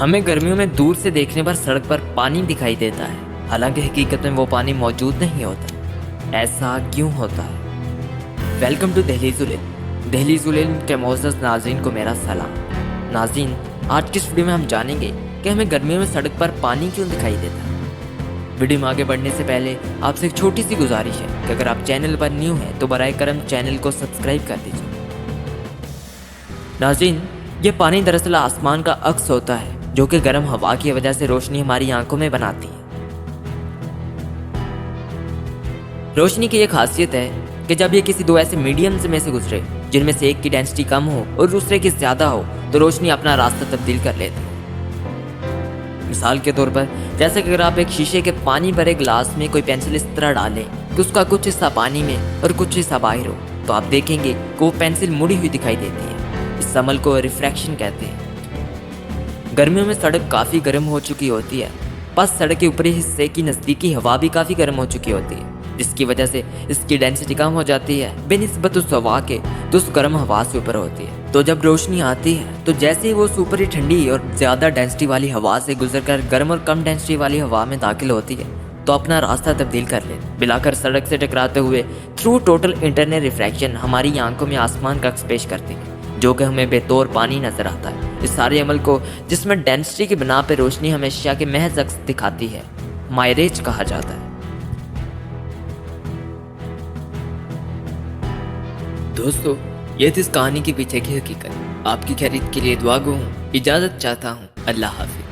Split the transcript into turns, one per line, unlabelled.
ہمیں گرمیوں میں دور سے دیکھنے پر سڑک پر پانی دکھائی دیتا ہے، حالانکہ حقیقت میں وہ پانی موجود نہیں ہوتا۔ ایسا کیوں ہوتا ہے؟ ویلکم ٹو دہلیز العلم۔ دہلیز العلم کے معزز ناظرین کو میرا سلام۔ ناظرین، آج کی اس ویڈیو میں ہم جانیں گے کہ ہمیں گرمیوں میں سڑک پر پانی کیوں دکھائی دیتا ہے۔ ویڈیو میں آگے بڑھنے سے پہلے آپ سے ایک چھوٹی سی گزارش ہے کہ اگر آپ چینل پر نیو ہیں تو برائے کرم چینل کو سبسکرائب کر دیجیے۔ ناظرین، یہ پانی دراصل آسمان کا عکس ہوتا ہے جو کہ گرم ہوا کی وجہ سے روشنی ہماری آنکھوں میں بناتی ہے۔ روشنی کی یہ خاصیت ہے کہ جب یہ کسی دو ایسے میڈیم میں سے گزرے جن میں سے ایک کی ڈینسٹی کم ہو اور دوسرے کی زیادہ ہو تو روشنی اپنا راستہ تبدیل کر لیتی ہے۔ مثال کے طور پر جیسے کہ اگر آپ ایک شیشے کے پانی بھرے گلاس میں کوئی پینسل اس طرح ڈالیں کہ اس کا کچھ حصہ پانی میں اور کچھ حصہ باہر ہو تو آپ دیکھیں گے کہ وہ پینسل مڑی ہوئی دکھائی دیتی ہے۔ اس عمل کو ریفریکشن کہتے ہیں۔ گرمیوں میں سڑک کافی گرم ہو چکی ہوتی ہے، بس سڑک کے اوپری حصے کی نزدیکی ہوا بھی کافی گرم ہو چکی ہوتی ہے، جس کی وجہ سے اس کی ڈینسٹی کم ہو جاتی ہے بہ نسبت اس ہوا کے تو اس گرم ہوا سے اوپر ہوتی ہے۔ تو جب روشنی آتی ہے تو جیسے ہی وہ اوپری ٹھنڈی اور زیادہ ڈینسٹی والی ہوا سے گزر کر گرم اور کم ڈینسٹی والی ہوا میں داخل ہوتی ہے تو اپنا راستہ تبدیل کر لیتی ہے، ملا کر سڑک سے ٹکراتے ہوئے تھرو ٹوٹل انٹرنل ریفریکشن ہماری آنکھوں میں آسمان کا عکس پیش کرتی ہے جو کہ ہمیں بے طور پانی نظر آتا ہے۔ اس سارے عمل کو جس میں ڈینسٹی کی بنا پہ روشنی ہمیشہ کے محض عکس دکھاتی ہے مائریج کہا جاتا ہے۔ دوستو، یہ تھی اس کہانی کے پیچھے کی حقیقت۔ آپ کی خیریت کے لیے دعا گو ہوں، اجازت چاہتا ہوں۔ اللہ حافظ۔